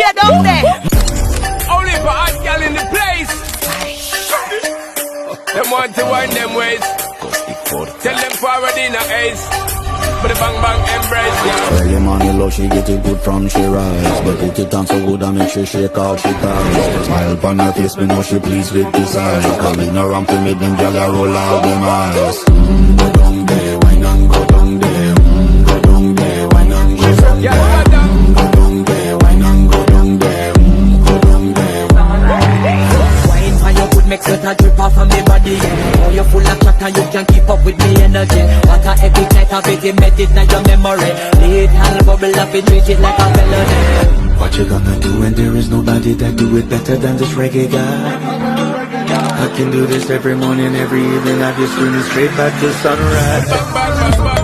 Here down there. Only for hot girl in the place. Them want to wind them ways. Tell them forward in a ace. But the bang bang embrace, yeah. Early money low, she get it good from she rise. But put it on so good and make she shake all she ties. Smile upon her face, me know she pleased with this eyes. Coming around to make them gyal a roll out them eyes. Go down there, wine and go down there. Go down there, wine and go down there. Go down there, wine and go down there. Go down there. Wine for your good make sweat a drip off of me body. Oh, you're full of chat and you can keep up with me energy. What a epic night of it, embedded in your memory. Little bubble up and treat it like a melody. What you gonna do when there is nobody that do it better than this reggae guy? I can do this every morning, every evening. Have you screaming straight back to sunrise.